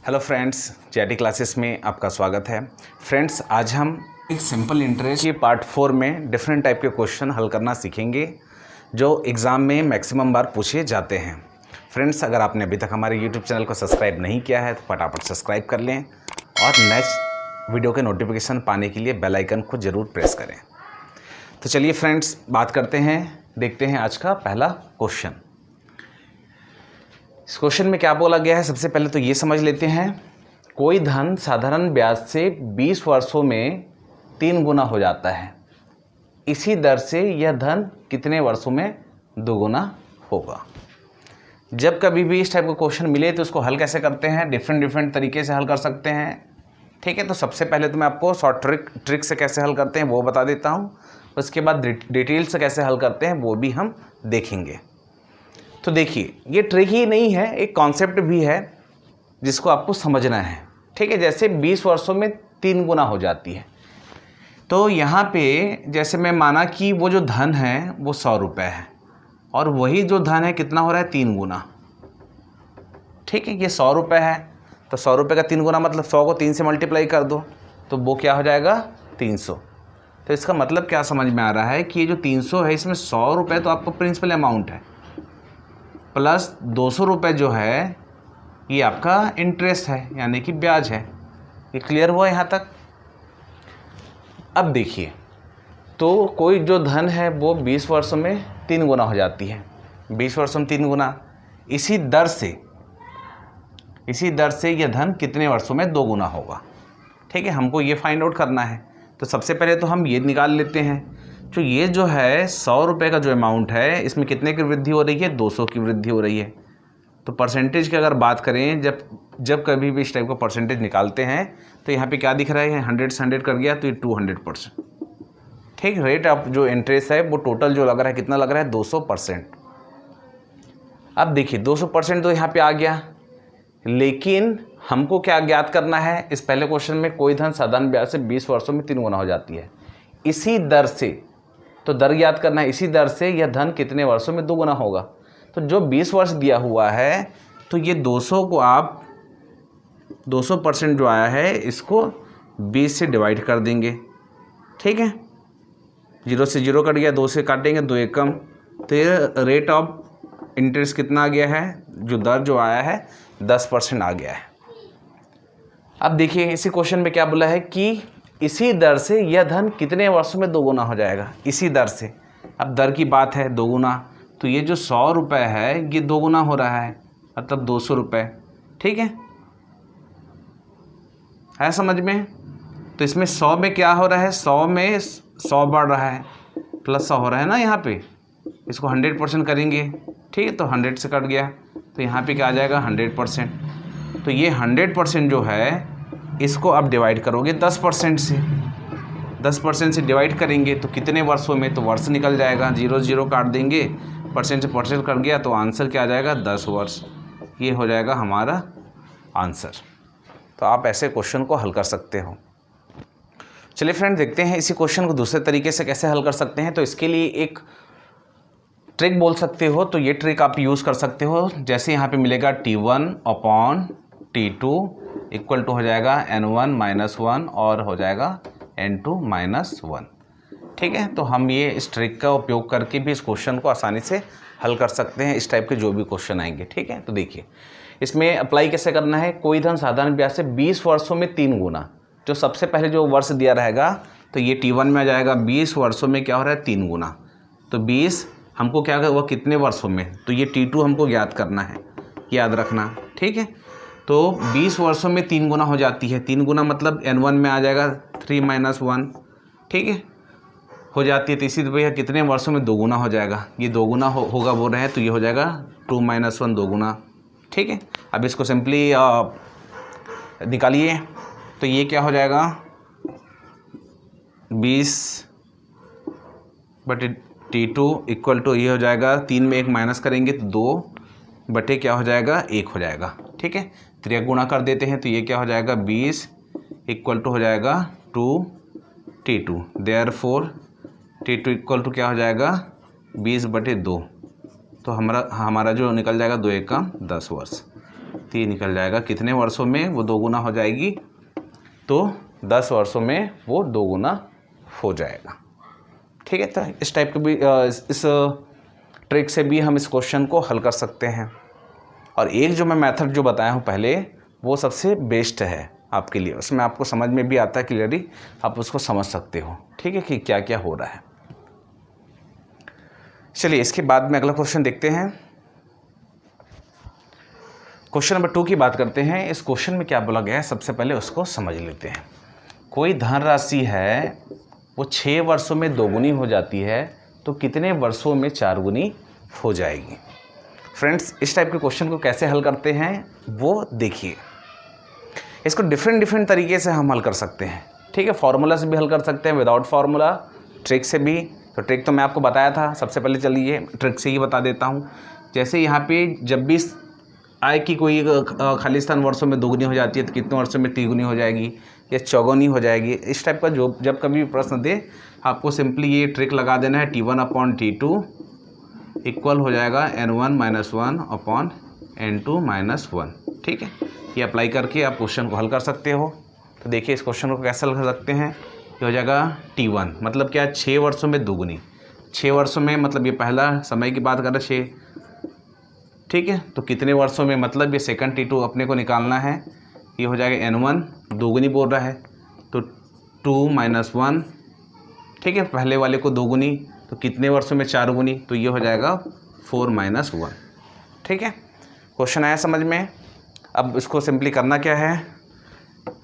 Hello friends, jetty classes में आपका स्वागत है। फ्रेंड्स, आज हम एक सिंपल इंटरेस्ट की पार्ट 4 में डिफरेंट टाइप के क्वेश्चन हल करना सीखेंगे जो एग्ज़ाम में मैक्सिमम बार पूछे जाते हैं। फ्रेंड्स, अगर आपने अभी तक हमारे यूट्यूब चैनल को सब्सक्राइब नहीं किया है तो फटाफट सब्सक्राइब कर लें और नेक्स्ट वीडियो के नोटिफिकेशन पाने के लिए बेल आइकन को ज़रूर प्रेस करें। तो चलिए फ्रेंड्स, बात करते हैं, देखते हैं आज का पहला क्वेश्चन। इस क्वेश्चन में क्या बोला गया है, सबसे पहले तो ये समझ लेते हैं। कोई धन साधारण ब्याज से 20 वर्षों में 3 गुना हो जाता है, इसी दर से यह धन कितने वर्षों में दोगुना होगा। जब कभी भी इस टाइप का क्वेश्चन मिले तो उसको हल कैसे करते हैं, डिफरेंट तरीके से हल कर सकते हैं। ठीक है, तो सबसे पहले तो मैं आपको शॉर्ट ट्रिक से कैसे हल करते हैं वो बता देता हूँ, उसके बाद डिटेल से कैसे हल करते हैं वो भी हम देखेंगे। तो देखिए, ये ट्रिक ही नहीं है, एक कॉन्सेप्ट भी है जिसको आपको समझना है। ठीक है, जैसे 20 वर्षों में 3 गुना हो जाती है, तो यहाँ पे जैसे मैं माना कि वो जो धन है वो 100 रुपये है और वही जो धन है कितना हो रहा है, 3 गुना। ठीक है, ये 100 रुपये है तो 100 रुपये का 3 गुना मतलब 100 को 3 से मल्टीप्लाई कर दो तो वो क्या हो जाएगा, 300। तो इसका मतलब क्या समझ में आ रहा है कि ये जो 300 है इसमें 100 रुपये तो आपको प्रिंसिपल अमाउंट है, प्लस 200 रुपये जो है ये आपका इंटरेस्ट है, यानी कि ब्याज है। ये क्लियर हुआ यहाँ तक। अब देखिए, तो कोई जो धन है वो 20 वर्षों में 3 गुना हो जाती है, 20 वर्षों में 3 गुना, इसी दर से यह धन कितने वर्षों में 2 गुना होगा। ठीक है, हमको ये फाइंड आउट करना है। तो सबसे पहले तो हम ये निकाल लेते हैं, तो ये जो है 100 रुपये का जो अमाउंट है इसमें कितने की वृद्धि हो रही है, 200 की वृद्धि हो रही है। तो परसेंटेज की अगर बात करें, जब कभी भी इस टाइप का परसेंटेज निकालते हैं तो यहाँ पे क्या दिख रहा है, 100 से 100 कर गया तो ये 200%। ठीक, रेट ऑफ जो इंटरेस्ट है वो टोटल जो लग रहा है कितना लग रहा है, 200%। अब देखिए 200% तो यहाँ पे आ गया, लेकिन हमको क्या ज्ञात करना है इस पहले क्वेश्चन में, कोई धन साधारण ब्याज से 20 वर्षों में 3 गुना हो जाती है, इसी दर से, तो दर याद करना है, इसी दर से यह धन कितने वर्षों में 2 गुना होगा। तो जो 20 वर्ष दिया हुआ है तो ये 200 को आप 200% जो आया है इसको 20 से डिवाइड कर देंगे। ठीक है, 0 से 0 कट गया, 2 से काटेंगे, 2 एक कम, तो ये रेट ऑफ इंटरेस्ट कितना आ गया है, जो दर जो आया है 10% आ गया है। अब देखिए इसी क्वेश्चन में क्या बोला है कि इसी दर से यह धन कितने वर्षों में 2 गुना हो जाएगा, इसी दर से। अब दर की बात है 2 गुना, तो ये जो 100 रुपये है ये 2 गुना हो रहा है, मतलब 200 रुपये। ठीक है समझ में। तो इसमें 100 में क्या हो रहा है, 100 में 100 बढ़ रहा है, प्लस 100 हो रहा है ना यहाँ पे, इसको 100% करेंगे। ठीक है, तो 100 से कट गया तो यहाँ पे क्या आ जाएगा, 100%। तो ये 100% जो है इसको अब डिवाइड करोगे 10% से, 10% से डिवाइड करेंगे तो कितने वर्षों में, तो वर्ष निकल जाएगा, 0 0 काट देंगे, परसेंट से परसेंट कट गया तो आंसर क्या आ जाएगा, 10 वर्ष। ये हो जाएगा हमारा आंसर। तो आप ऐसे क्वेश्चन को हल कर सकते हो। चलिए फ्रेंड, देखते हैं इसी क्वेश्चन को दूसरे तरीके से कैसे हल कर सकते हैं। तो इसके लिए एक ट्रिक बोल सकते हो, तो ये ट्रिक आप यूज़ कर सकते हो। जैसे यहाँ पे मिलेगा T1/T2 इक्वल टू हो जाएगा N1 - 1 और हो जाएगा N2 - 1। ठीक है, तो हम ये इस ट्रिक का उपयोग करके भी इस क्वेश्चन को आसानी से हल कर सकते हैं, इस टाइप के जो भी क्वेश्चन आएंगे। ठीक है, तो देखिए इसमें अप्लाई कैसे करना है। कोई धन साधारण ब्याज से 20 वर्षों में 3 गुना, जो सबसे पहले जो वर्ष दिया रहेगा तो ये T1 में आ जाएगा, 20 वर्षों में क्या हो रहा है, 3 गुना। तो 20 हमको क्या होगा, कितने वर्षों में, तो ये T2 हमको याद करना है, याद रखना। ठीक है, तो 20 वर्षों में 3 गुना हो जाती है, 3 गुना मतलब N1 में आ जाएगा 3 - 1। ठीक है, हो जाती है, तो इसी भैया कितने वर्षों में 2 गुना हो जाएगा, ये 2 गुना होगा बोल रहे हैं, तो ये हो जाएगा 2 - 1 2 गुना। ठीक है, अब इसको सिंपली निकालिए, तो ये क्या हो जाएगा, 20/T2 इक्वल टू ये हो जाएगा, 3 में 1 माइनस करेंगे तो 2 बटे क्या हो जाएगा, 1 हो जाएगा। ठीक है, 3 गुना कर देते हैं तो ये क्या हो जाएगा, 20 इक्वल टू हो जाएगा 2T2, therefore T2 equal to क्या हो जाएगा, 20/2। तो हमारा जो निकल जाएगा 2 × 10 वर्ष। तो ये निकल जाएगा कितने वर्षों में वो 2 गुना हो जाएगी, तो 10 वर्षों में वो 2 गुना हो जाएगा। ठीक है, तो इस टाइप के भी इस ट्रिक से भी हम इस क्वेश्चन को हल कर सकते हैं। और एक जो मैं मेथड जो बताया हूँ पहले, वो सबसे बेस्ट है आपके लिए, उसमें आपको समझ में भी आता है क्लियरली, आप उसको समझ सकते हो। ठीक है, कि क्या क्या हो रहा है। चलिए इसके बाद में अगला क्वेश्चन देखते हैं। क्वेश्चन नंबर 2 की बात करते हैं। इस क्वेश्चन में क्या बोला गया है, सबसे पहले उसको समझ लेते हैं। कोई धनराशि है वो 6 वर्षों में 2 गुनी हो जाती है, तो कितने वर्षों में 4 गुनी हो जाएगी। फ्रेंड्स, इस टाइप के क्वेश्चन को कैसे हल करते हैं वो देखिए। इसको डिफरेंट तरीके से हम हल कर सकते हैं। ठीक है, फार्मूला से भी हल कर सकते हैं, विदाउट फार्मूला, ट्रिक से भी। तो ट्रिक तो मैं आपको बताया था, सबसे पहले चलिए ट्रिक से ही बता देता हूँ। जैसे यहाँ पे जब भी आय की कोई खाली स्थान वर्षों में 2 गुनी हो जाती है, तो कितने वर्षों में 3 गुनी हो जाएगी या 4 गुनी हो जाएगी। इस टाइप का जो जब कभी प्रश्न दे, आपको सिंपली ये ट्रिक लगा देना है, T1/T2 इक्वल हो जाएगा N1-1/N2-1। ठीक है, ये अप्लाई करके आप क्वेश्चन को हल कर सकते हो। तो देखिए इस क्वेश्चन को कैसे हल कर सकते हैं। ये हो जाएगा T1 मतलब क्या, 6 वर्षों में 2 गुनी। 6 वर्षों में मतलब ये पहला समय की बात कर रहे 6। ठीक है, तो कितने वर्षों में मतलब ये सेकंड T2 अपने को निकालना है। ये हो जाएगा N1 2 गुनी बोल रहा है, तो 2 - 1। ठीक है, पहले वाले को 2 गुनी, तो कितने वर्षों में 4 गुनी, तो ये हो जाएगा 4 - 1। ठीक है, क्वेश्चन आया समझ में। अब इसको सिंपली करना क्या है,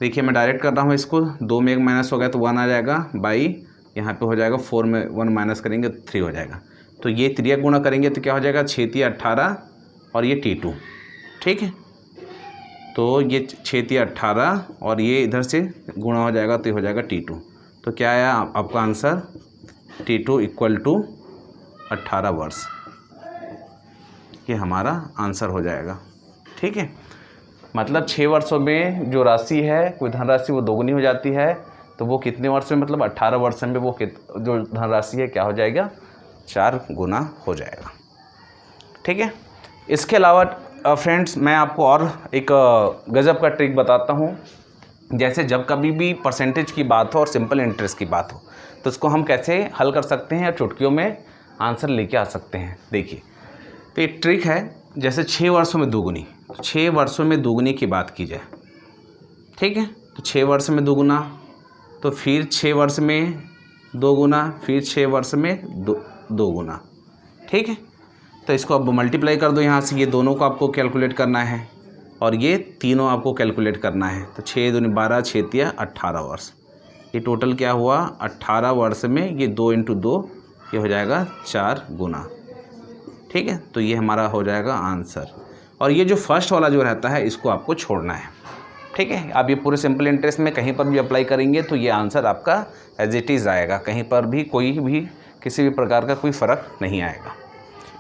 देखिए मैं डायरेक्ट कर रहा हूँ इसको। 2 में 1 माइनस हो गया तो 1 आ जाएगा, बाई यहाँ पे हो जाएगा 4 में 1 माइनस करेंगे तो 3 हो जाएगा। तो ये त्रिया गुणा करेंगे तो क्या हो जाएगा, 6 × 18 और ये T2। ठीक है, तो ये 6 × 18 और ये इधर से गुणा हो जाएगा तो ये हो जाएगा T2। तो क्या आया आपका आंसर, T2 = 18 वर्ष। ये हमारा आंसर हो जाएगा। ठीक है, मतलब 6 वर्षों में जो राशि है, कोई धनराशि वो 2 गुनी हो जाती है, तो वो कितने वर्ष में, मतलब 18 वर्ष में वो जो धनराशि है क्या हो जाएगा, 4 गुना हो जाएगा। ठीक है, इसके अलावा फ्रेंड्स मैं आपको और एक गज़ब का ट्रिक बताता हूँ। जैसे जब कभी भी परसेंटेज की बात हो और सिंपल इंटरेस्ट की बात हो, तो उसको हम कैसे हल कर सकते हैं, चुटकियों में आंसर लेके आ सकते हैं। देखिए, तो एक ट्रिक है, जैसे 6 वर्षों में 2 गुनी, तो 6 वर्षों में 2 गुनी की बात की जाए। ठीक है, तो 6 वर्ष में 2 गुना, तो फिर 6 वर्ष में 2 गुना, फिर 6 वर्ष में 2 गुना। ठीक है, तो इसको अब मल्टीप्लाई कर दो यहाँ से, ये दोनों को आपको कैलकुलेट करना है और ये तीनों आपको कैलकुलेट करना है। तो 6 दूनी 12, 6 × 18 वर्ष। ये टोटल क्या हुआ, 18 वर्ष में ये 2 × 2 ये हो जाएगा 4 गुना। ठीक है, तो ये हमारा हो जाएगा आंसर। और ये जो फर्स्ट वाला जो रहता है इसको आपको छोड़ना है। ठीक है, आप ये पूरे सिंपल इंटरेस्ट में कहीं पर भी अप्लाई करेंगे तो ये आंसर आपका एज इट इज़ आएगा, कहीं पर भी कोई भी किसी भी प्रकार का कोई फ़र्क नहीं आएगा।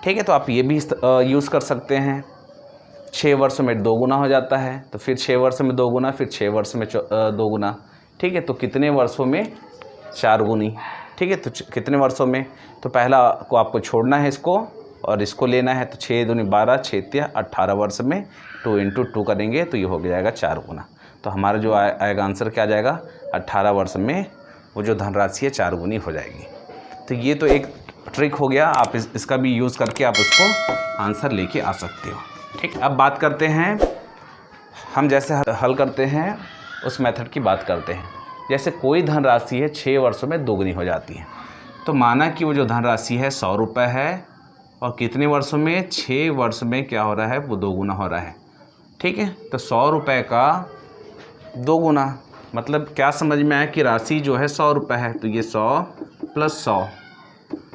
ठीक है, तो आप ये भी यूज़ कर सकते हैं। 6 वर्ष में 2 गुना हो जाता है, तो फिर 6 वर्ष में 2 गुना, फिर 6 वर्ष में 2 गुना। ठीक है, तो कितने वर्षों में 4 गुनी। ठीक है, तो कितने वर्षों में, तो पहला को आपको छोड़ना है इसको और इसको लेना है। तो 6 दूनी 12, 6 × 18 वर्ष में 2 × 2 करेंगे तो ये हो जाएगा 4 गुना। तो हमारा जो आएगा आंसर क्या आ जाएगा, 18 वर्ष में वो जो धनराशि है 4 गुनी हो जाएगी। तो ये तो एक ट्रिक हो गया, आप इसका भी यूज़ करके आप उसको आंसर लेके आ सकते हो। ठीक है, अब बात करते हैं हम जैसे हल करते हैं उस मेथड की बात करते हैं। जैसे कोई धनराशि है 6 वर्षों में 2 गुनी हो जाती है, तो माना कि वो जो धनराशि है 100 रुपये है और कितने वर्षों में, 6 वर्ष में क्या हो रहा है, वो 2 गुना हो रहा है। ठीक है, तो 100 रुपये का 2 गुना मतलब क्या समझ में आया कि राशि जो है 100 रुपये है, तो ये 100 + 100,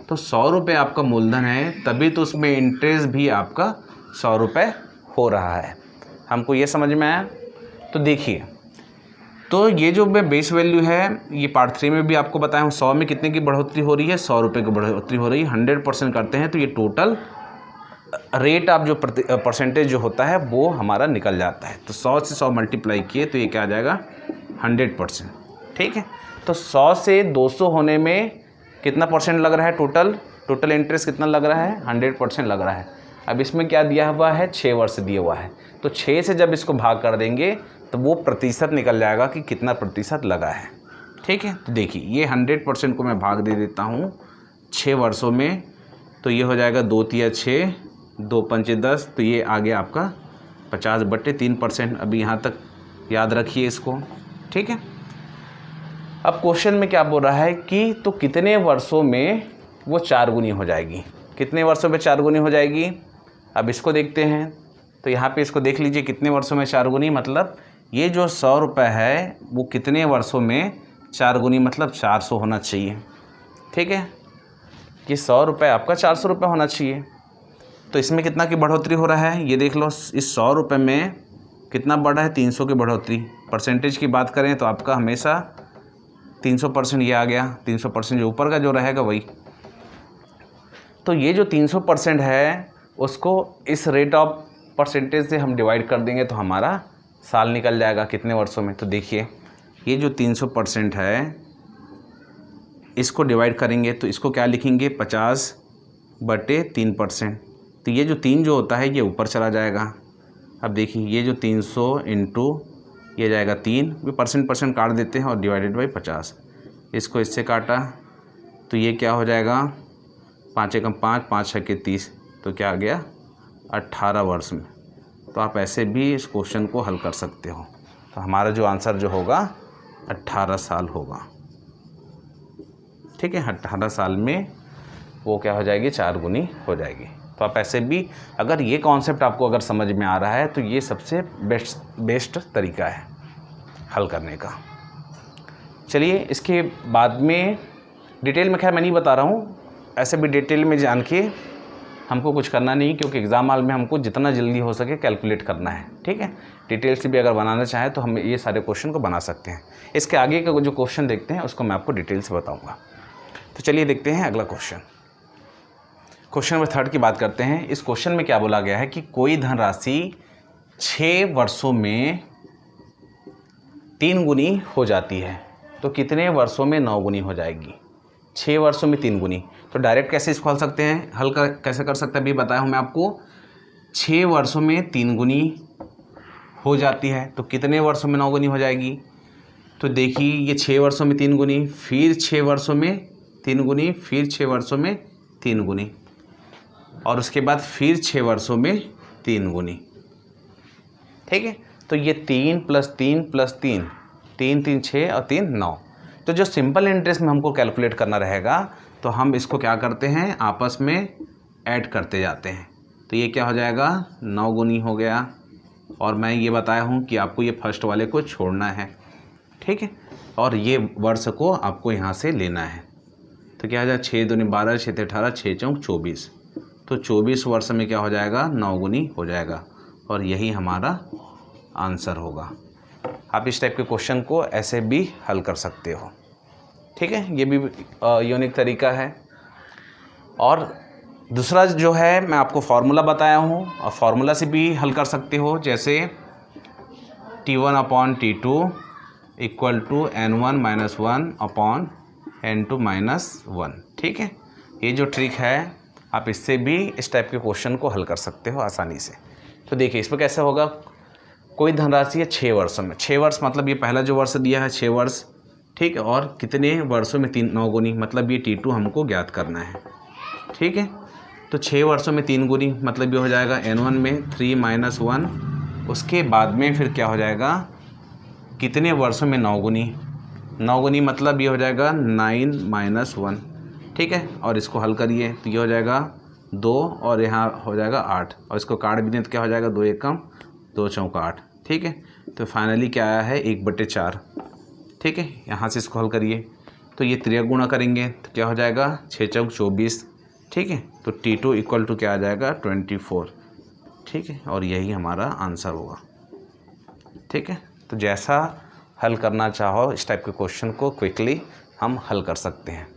तो 100 रुपये आपका मूलधन है, तभी तो उसमें इंटरेस्ट भी आपका 100 रुपये हो रहा है। हमको ये समझ में आया। तो देखिए, तो ये जो बेस वैल्यू है, ये पार्ट 3 में भी आपको बताया हूँ, 100 में कितने की बढ़ोतरी हो रही है, 100 रुपये की बढ़ोतरी हो रही है। 100% करते हैं तो ये टोटल रेट आप जो परसेंटेज जो होता है वो हमारा निकल जाता है। तो 100 से 100 मल्टीप्लाई किए तो ये क्या आ जाएगा, 100%। ठीक है, तो 100 से 200 होने में कितना परसेंट लग रहा है, टोटल इंटरेस्ट कितना लग रहा है, 100% लग रहा है। अब इसमें क्या दिया हुआ है, 6 वर्ष दिया हुआ है, तो 6 से जब इसको भाग कर देंगे तो वो प्रतिशत निकल जाएगा कि कितना प्रतिशत लगा है। ठीक है, तो देखिए ये 100% को मैं भाग दे देता हूँ 6 वर्षों में, तो ये हो जाएगा 2 तिया 6, 2 पंचे 10, तो ये आ गया आपका 50/3%। अभी यहाँ तक याद रखिए इसको। ठीक है, अब क्वेश्चन में क्या बोल रहा है कि तो कितने वर्षों में वो 4 गुनी हो जाएगी, कितने वर्षों में 4 गुनी हो जाएगी। अब इसको देखते हैं, तो यहाँ पे इसको देख लीजिए कितने वर्षों में 4 गुनी, मतलब ये जो 100 रुपये है वो कितने वर्षों में 4 गुनी, मतलब 400 होना चाहिए। ठीक है, कि 100 रुपये आपका 400 रुपये होना चाहिए। तो इसमें कितना की बढ़ोतरी हो रहा है ये देख लो, इस 100 रुपये में कितना बढ़ा है, 300 की बढ़ोतरी। परसेंटेज की बात करें तो आपका हमेशा 300% ये आ गया, 300% जो ऊपर का जो रहेगा वही। तो ये जो 300% है उसको इस रेट ऑफ परसेंटेज से हम डिवाइड कर देंगे तो हमारा साल निकल जाएगा कितने वर्षों में। तो देखिए ये जो 300% है इसको डिवाइड करेंगे तो इसको क्या लिखेंगे, 50/3%। तो ये जो 3 जो होता है ये ऊपर चला जाएगा। अब देखिए ये जो 300 इंटू ये जाएगा 3, भी परसेंट काट देते हैं और डिवाइडेड बाई 50, इसको इससे काटा तो ये क्या हो जाएगा, 5 एकम 5, 5 छक्के 30, तो क्या आ गया 18 वर्ष में। तो आप ऐसे भी इस क्वेश्चन को हल कर सकते हो। तो हमारा जो आंसर जो होगा 18 साल होगा। ठीक है, 18 साल में वो क्या हो जाएगी, 4 गुनी हो जाएगी। तो आप ऐसे भी, अगर ये कॉन्सेप्ट आपको अगर समझ में आ रहा है तो ये सबसे बेस्ट तरीका है हल करने का। चलिए इसके बाद में डिटेल में, खैर मैं नहीं बता रहा हूँ, ऐसे भी डिटेल में जान के हमको कुछ करना नहीं, क्योंकि एग्ज़ाम हॉल में हमको जितना जल्दी हो सके कैलकुलेट करना है। ठीक है, डिटेल से भी अगर बनाना चाहें तो हम ये सारे क्वेश्चन को बना सकते हैं। इसके आगे का जो क्वेश्चन देखते हैं उसको मैं आपको डिटेल से बताऊँगा। तो चलिए देखते हैं अगला क्वेश्चन। क्वेश्चन नंबर 3 की बात करते हैं। इस क्वेश्चन में क्या बोला गया है कि कोई धनराशि 6 वर्षों में 3 गुनी हो जाती है, तो कितने वर्षों में 9 गुनी हो जाएगी। 6 वर्षों में 3 गुनी, तो डायरेक्ट कैसे इसको हल सकते हैं, कैसे कर सकते हैं अभी बताया हूँ मैं आपको। 6 वर्षों में 3 गुनी हो जाती है, तो कितने वर्षों में 9 गुनी हो जाएगी। तो देखिए ये 6 वर्षों में 3 गुनी, फिर 6 वर्षों में 3 गुनी, फिर 6 वर्षों में 3 गुनी, और उसके बाद फिर 6 वर्षों में 3 गुनी। ठीक है, तो ये 3 + 3 + 3, 3 3 6 और 3 9। तो जो सिंपल इंटरेस्ट में हमको कैलकुलेट करना रहेगा तो हम इसको क्या करते हैं, आपस में ऐड करते जाते हैं। तो ये क्या हो जाएगा, 9 गुनी हो गया, और मैं ये बताया हूँ कि आपको ये फर्स्ट वाले को छोड़ना है। ठीक है, और ये वर्ष को आपको यहाँ से लेना है। तो क्या हो जाएगा, 6 दूनी 12, 6 × 18, 6 × 4 = 24। तो 24 वर्ष में क्या हो जाएगा, 9 गुनी हो जाएगा, और यही हमारा आंसर होगा। आप इस टाइप के क्वेश्चन को ऐसे भी हल कर सकते हो। ठीक है, ये भी यूनिक तरीका है। और दूसरा जो है मैं आपको फार्मूला बताया हूँ, और फार्मूला से भी हल कर सकते हो, जैसे T1/T2 = N1 - 1/N2 - 1। ठीक है, ये जो ट्रिक है आप इससे भी इस टाइप के क्वेश्चन को हल कर सकते हो आसानी से। तो देखिए इसमें कैसे होगा, कोई धनराशि है 6 वर्षों में, 6 वर्ष मतलब ये पहला जो वर्ष दिया है 6 वर्ष। ठीक है, और कितने वर्षों में 9 गुनी, मतलब ये T2 हमको ज्ञात करना है। ठीक है, तो 6 वर्षों में 3 गुनी, मतलब ये हो जाएगा N1 में 3 - 1। उसके बाद में फिर क्या हो जाएगा, कितने वर्षों में 9 गुनी, 9 गुनी मतलब ये हो जाएगा 9 - 1। ठीक है, और इसको हल करिए तो ये हो जाएगा 2, और यहाँ हो जाएगा 8, और इसको काट भी दें तो क्या हो जाएगा, 2 एकम 2 चौका 8। ठीक है, तो फाइनली क्या आया है, 1/4। ठीक है, यहाँ से इसको हल करिए तो ये 3 गुणा करेंगे तो क्या हो जाएगा, 6 × 4 = 24। ठीक है, तो T2 = क्या आ जाएगा, 24। ठीक है, और यही हमारा आंसर होगा। ठीक है, तो जैसा हल करना चाहो इस टाइप के क्वेश्चन को क्विकली हम हल कर सकते हैं।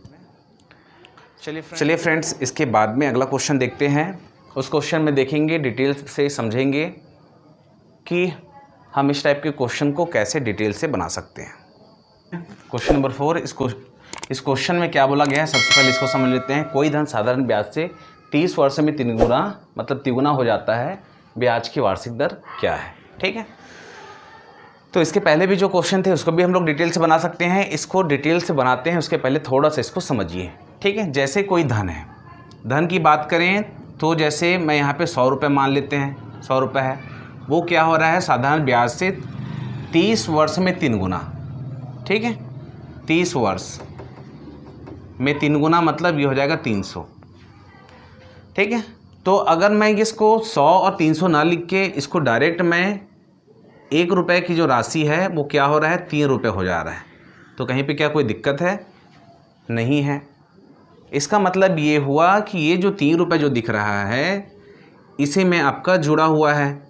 चलिए फ्रेंड्स, इसके बाद में अगला क्वेश्चन देखते हैं। उस क्वेश्चन में देखेंगे, डिटेल से समझेंगे कि हम इस टाइप के क्वेश्चन को कैसे डिटेल से बना सकते हैं। क्वेश्चन नंबर 4, इस क्वेश्चन में क्या बोला गया है, सबसे पहले इसको समझ लेते हैं। कोई धन साधारण ब्याज से 30 वर्ष में 3 गुना मतलब तिगुना हो जाता है, ब्याज की वार्षिक दर क्या है। ठीक है, तो इसके पहले भी जो क्वेश्चन थे उसको भी हम लोग डिटेल से बना सकते हैं। इसको डिटेल से बनाते हैं उसके पहले थोड़ा सा इसको समझिए। ठीक है, जैसे कोई धन है, धन की बात करें तो जैसे मैं यहाँ पे 100 रुपये मान लेते हैं, 100 रुपये है, वो क्या हो रहा है साधारण ब्याज से 30 वर्ष में 3 गुना। ठीक है, 30 वर्ष में 3 गुना मतलब ये हो जाएगा 300। ठीक है, तो अगर मैं इसको 100 और 300 ना लिख के इसको डायरेक्ट मैं 1 रुपये की जो राशि है वो क्या हो रहा है 3 रुपये हो जा रहा है, तो कहीं पे क्या कोई दिक्कत है? नहीं है। इसका मतलब ये हुआ कि ये जो 3 रुपये जो दिख रहा है इसे में आपका जुड़ा हुआ है,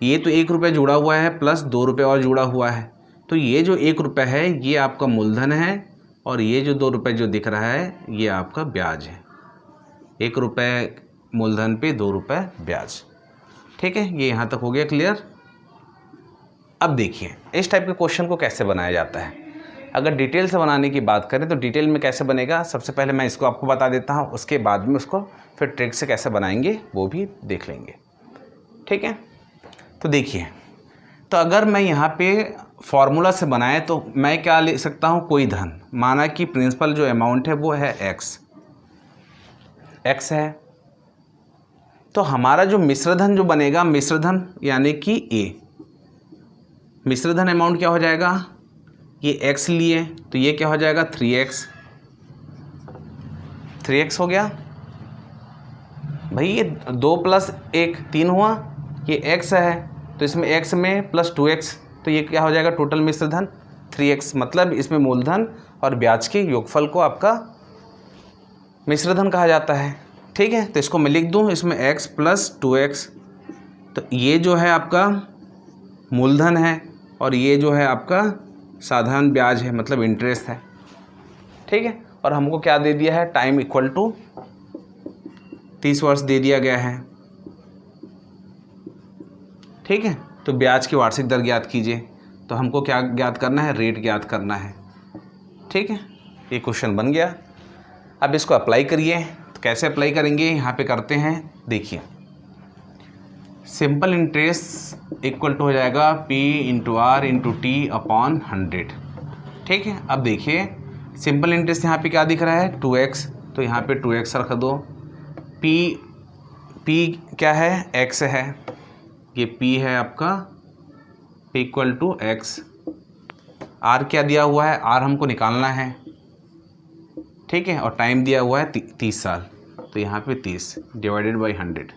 ये तो 1 रुपये जुड़ा हुआ है प्लस 2 रुपये और जुड़ा हुआ है, तो ये जो 1 रुपये है ये आपका मूलधन है और ये जो 2 रुपये जो दिख रहा है ये आपका ब्याज है। 1 रुपये मूलधन पे 2 रुपये ब्याज। ठीक है, ये यहाँ तक हो गया क्लियर। अब देखिए इस टाइप के क्वेश्चन को कैसे बनाया जाता है। अगर डिटेल से बनाने की बात करें तो डिटेल में कैसे बनेगा, सबसे पहले मैं इसको आपको बता देता हूँ, उसके बाद में उसको फिर ट्रिक से कैसे बनाएंगे वो भी देख लेंगे। ठीक है, तो देखिए, तो अगर मैं यहाँ पे फॉर्मूला से बनाए तो मैं क्या ले सकता हूँ, कोई धन, माना कि प्रिंसिपल जो अमाउंट है वो है एक्स है, तो हमारा जो मिश्रधन जो बनेगा, मिश्रधन यानी कि ए, मिश्रधन अमाउंट क्या हो जाएगा, ये x लिए तो ये क्या हो जाएगा 3x हो गया भाई, ये 2 + 1 3 हुआ, ये x है तो इसमें x में प्लस 2x, तो ये क्या हो जाएगा टोटल मिश्रधन 3x, मतलब इसमें मूलधन और ब्याज के योगफल को आपका मिश्रधन कहा जाता है। ठीक है, तो इसको मैं लिख दूँ, इसमें x + 2x, तो ये जो है आपका मूलधन है और ये जो है आपका साधारण ब्याज है मतलब इंटरेस्ट है। ठीक है, और हमको क्या दे दिया है, टाइम इक्वल टू 30 वर्ष दे दिया गया है। ठीक है, तो ब्याज की वार्षिक दर ज्ञात कीजिए, तो हमको क्या ज्ञात करना है, रेट ज्ञात करना है। ठीक है, ये क्वेश्चन बन गया। अब इसको अप्लाई करिए, तो कैसे अप्लाई करेंगे यहाँ पे करते हैं, देखिए सिंपल इंटरेस्ट इक्वल टू हो जाएगा P × R × T / 100। ठीक है, अब देखिए सिंपल इंटरेस्ट यहाँ पे क्या दिख रहा है 2x, तो यहाँ पे 2x रख दो। P क्या है, x है, ये P है आपका = x। R क्या दिया हुआ है, R हमको निकालना है। ठीक है, और टाइम दिया हुआ है 30 साल, तो यहाँ पे 30 / 100।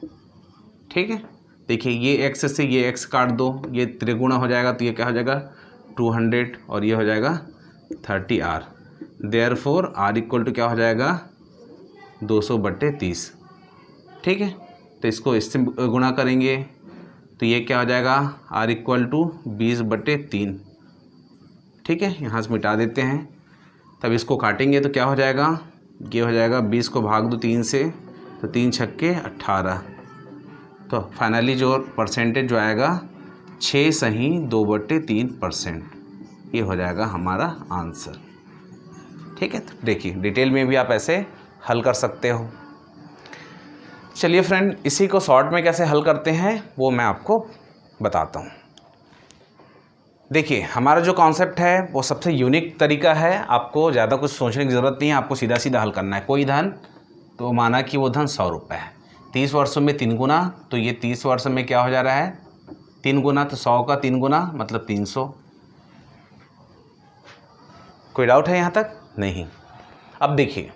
ठीक है, देखिए ये x से ये x काट दो, ये त्रिगुणा हो जाएगा, तो ये क्या हो जाएगा 200 और ये हो जाएगा 30R। देयरफॉर R = क्या हो जाएगा 200/30। ठीक है, तो इसको इससे गुणा करेंगे तो ये क्या हो जाएगा R = 20/3। ठीक है, यहाँ से मिटा देते हैं, तब इसको काटेंगे तो क्या हो जाएगा, ये हो जाएगा 20 को भाग दो 3 से, तो 3 × 6 = 18, तो फाइनली जो परसेंटेज जो आएगा 6 सही 2/3%, ये हो जाएगा हमारा आंसर। ठीक है, तो देखिए डिटेल में भी आप ऐसे हल कर सकते हो। चलिए फ्रेंड, इसी को शॉर्ट में कैसे हल करते हैं वो मैं आपको बताता हूँ। देखिए हमारा जो कॉन्सेप्ट है वो सबसे यूनिक तरीका है, आपको ज़्यादा कुछ सोचने की ज़रूरत नहीं है, आपको सीधा सीधा हल करना है। कोई धन, तो माना कि वो धन 100 रुपये है, 30 वर्षों में 3 गुना, तो ये 30 वर्ष में क्या हो जा रहा है 3 गुना, तो 100 का 3 गुना मतलब 300। कोई डाउट है यहाँ तक? नहीं। अब देखिए,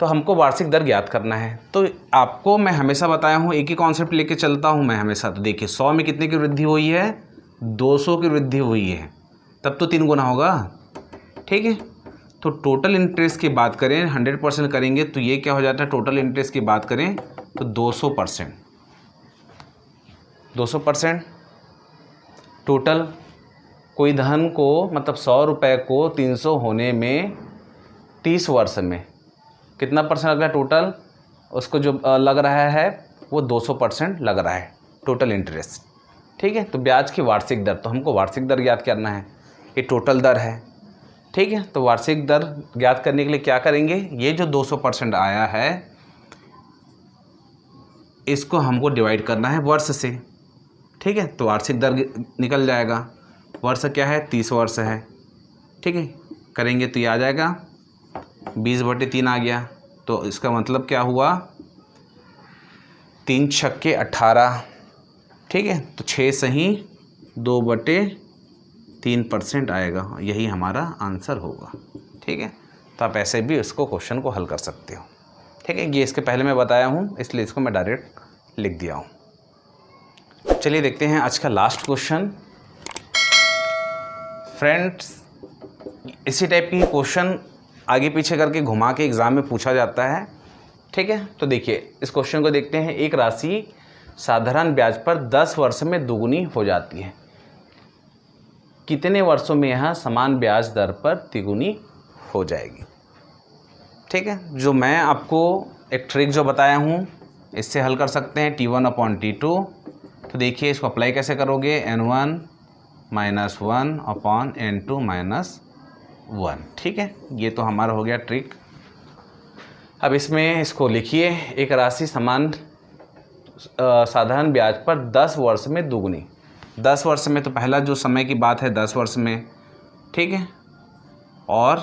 तो हमको वार्षिक दर ज्ञात करना है, तो आपको मैं हमेशा बताया हूँ, एक ही कॉन्सेप्ट लेके चलता हूँ मैं हमेशा। तो देखिए 100 में कितने की वृद्धि हुई है, 200 की वृद्धि हुई है, तब तो 3 गुना होगा। ठीक है, तो टोटल इंटरेस्ट की बात करें 100% करेंगे तो ये क्या हो जाता है, टोटल इंटरेस्ट की बात करें तो 200%। टोटल कोई धन को मतलब 100 रुपये को 300 होने में 30 वर्ष में कितना परसेंट लग रहा है टोटल, उसको जो लग रहा है वो 200% लग रहा है टोटल इंटरेस्ट। ठीक है, तो ब्याज की वार्षिक दर, तो हमको वार्षिक दर ज्ञात करना है, ये टोटल दर है। ठीक है, तो वार्षिक दर ज्ञात करने के लिए क्या करेंगे, ये जो 200% आया है इसको हमको डिवाइड करना है वर्ष से, ठीक है। तो वार्षिक दर निकल जाएगा, वर्ष क्या है 30 वर्ष है, ठीक है। करेंगे तो ये आ जाएगा 20/3 आ गया। तो इसका मतलब क्या हुआ 3 छक्के 18, ठीक है। तो 6 सही 2/3% आएगा, यही हमारा आंसर होगा, ठीक है। तो आप ऐसे भी इसको क्वेश्चन को हल कर सकते हो, ठीक है। ये इसके पहले मैं बताया हूँ, इसलिए इसको मैं डायरेक्ट लिख दिया हूँ। चलिए देखते हैं आज का लास्ट क्वेश्चन। फ्रेंड्स, इसी टाइप की क्वेश्चन आगे पीछे करके घुमा के एग्ज़ाम में पूछा जाता है, ठीक है। तो देखिए इस क्वेश्चन को देखते हैं। एक राशि साधारण ब्याज पर 10 वर्ष में दुगुनी हो जाती है, कितने वर्षों में यह समान ब्याज दर पर तिगुनी हो जाएगी, ठीक है। जो मैं आपको एक ट्रिक जो बताया हूँ इससे हल कर सकते हैं T1/T2। तो देखिए इसको अप्लाई कैसे करोगे, N1 - 1 N2 - 1, ठीक है। ये तो हमारा हो गया ट्रिक। अब इसमें इसको लिखिए, एक राशि समान साधारण ब्याज पर 10 वर्ष में दुगुनी। 10 वर्ष में तो पहला जो समय की बात है 10 वर्ष में, ठीक है। और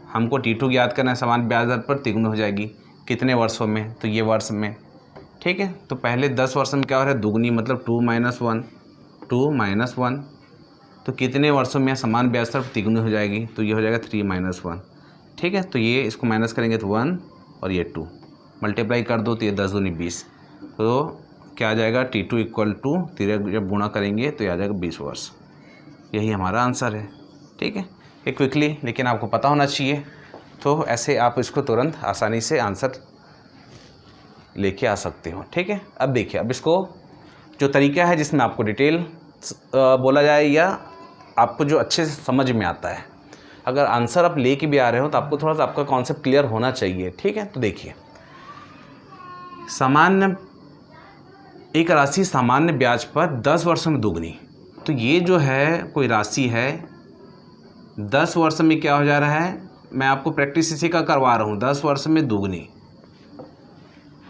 हमको T2 ज्ञात करना है, समान ब्याज दर पर तिगुनी हो जाएगी, कितने वर्षों में, तो ये वर्ष में, ठीक है। तो पहले 10 वर्ष में क्या हो रहा है दुगुनी, मतलब 2 - 1, तो कितने वर्षों में समान ब्याज दर पर तिगुनी हो जाएगी, तो ये हो जाएगा 3 - 1, ठीक है। तो ये इसको माइनस करेंगे तो 1 और ये 2 मल्टीप्लाई कर दो तो ये 10 दूनी 20, तो क्या आ जाएगा T2 = 13, जब गुणा करेंगे तो ये आ जाएगा 20 वर्ष। यही हमारा आंसर है, ठीक है। ये क्विकली, लेकिन आपको पता होना चाहिए, तो ऐसे आप इसको तुरंत आसानी से आंसर लेके आ सकते हो, ठीक है। अब देखिए, अब इसको जो तरीका है जिसमें आपको डिटेल बोला जाए या आपको जो अच्छे से समझ में आता है, अगर आंसर आप लेके भी आ रहे हो तो आपको थोड़ा सा आपका कॉन्सेप्ट क्लियर होना चाहिए, ठीक है। तो देखिए, एक राशि सामान्य ब्याज पर 10 वर्षों में दुगनी, तो ये जो है कोई राशि है 10 वर्ष में क्या हो जा रहा है, मैं आपको प्रैक्टिस इसी का करवा रहा हूँ, 10 वर्ष में दुगनी,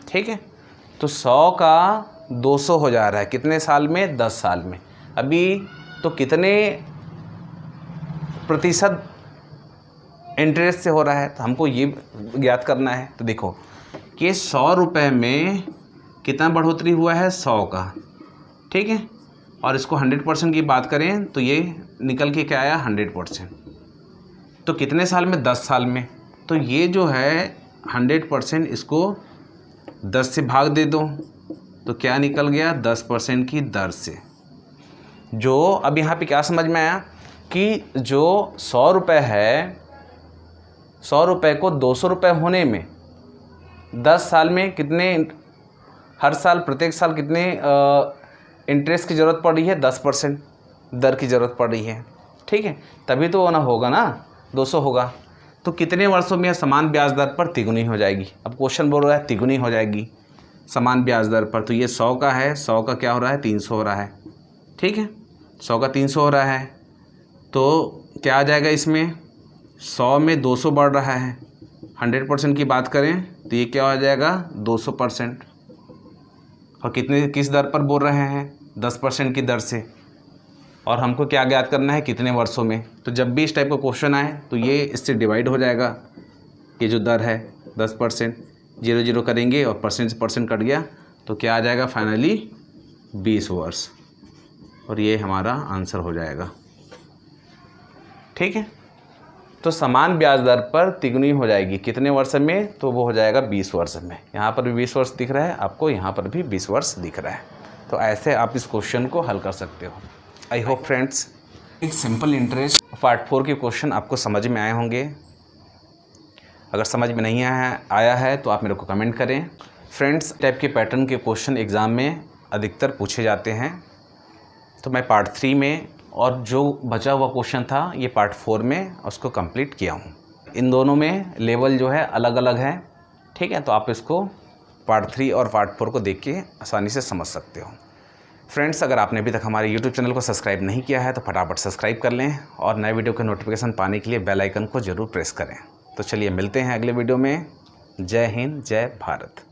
ठीक है। तो 100 का 200 हो जा रहा है, कितने साल में, 10 साल में। अभी तो कितने प्रतिशत इंटरेस्ट से हो रहा है, तो हमको ये ज्ञात करना है। तो देखो कि 100 रुपये में कितना बढ़ोतरी हुआ है, 100 का, ठीक है। और इसको 100% की बात करें तो ये निकल के क्या आया 100%। तो कितने साल में, 10 साल में। तो ये जो है 100%, इसको 10 से भाग दे दो तो क्या निकल गया 10% की दर से। जो अब यहाँ पे क्या समझ में आया कि जो 100 रुपये है, 100 रुपये को 200 रुपये होने में 10 साल में कितने, हर साल प्रत्येक साल कितने इंटरेस्ट की ज़रूरत पड़ रही है, 10% दर की ज़रूरत पड़ रही है, ठीक है। तभी तो वो ना होगा ना, 200 होगा। तो कितने वर्षों में समान ब्याज दर पर तिगुनी हो जाएगी। अब क्वेश्चन बोल रहा है तिगुनी हो जाएगी समान ब्याज दर पर, तो ये 100 का है, 100 का क्या हो रहा है 300 हो रहा है, ठीक है। 100 का 300 हो रहा है, तो क्या आ जाएगा इसमें, 100 में 200 बढ़ रहा है, 100% की बात करें तो ये क्या हो जाएगा 200%। और किस दर पर बोल रहे हैं, 10% की दर से। और हमको क्या ज्ञात करना है, कितने वर्षों में। तो जब भी इस टाइप का क्वेश्चन आए तो ये इससे डिवाइड हो जाएगा, ये जो दर है 10%, 0 करेंगे और परसेंट से परसेंट कट गया तो क्या आ जाएगा फाइनली 20 वर्ष। और ये हमारा आंसर हो जाएगा, ठीक है। तो समान ब्याज दर पर तिगुनी हो जाएगी कितने वर्ष में, तो वो हो जाएगा 20 वर्ष में। यहाँ पर भी 20 वर्ष दिख रहा है आपको, यहाँ पर भी 20 वर्ष दिख रहा है। तो ऐसे आप इस क्वेश्चन को हल कर सकते हो। आई होप फ्रेंड्स एक सिंपल इंटरेस्ट पार्ट 4 के क्वेश्चन आपको समझ में आए होंगे। अगर समझ में नहीं आया है तो आप मेरे को कमेंट करें। फ्रेंड्स, टाइप के पैटर्न के क्वेश्चन एग्ज़ाम में अधिकतर पूछे जाते हैं, तो मैं पार्ट 3 में और जो बचा हुआ क्वेश्चन था ये पार्ट 4 में उसको कंप्लीट किया हूँ। इन दोनों में लेवल जो है अलग अलग है, ठीक है। तो आप इसको पार्ट 3 और पार्ट 4 को देख के आसानी से समझ सकते हो। फ्रेंड्स, अगर आपने अभी तक हमारे YouTube चैनल को सब्सक्राइब नहीं किया है तो फटाफट सब्सक्राइब कर लें और नए वीडियो के नोटिफिकेशन पाने के लिए बेल आइकन को ज़रूर प्रेस करें। तो चलिए मिलते हैं अगले वीडियो में। जय हिंद, जय भारत।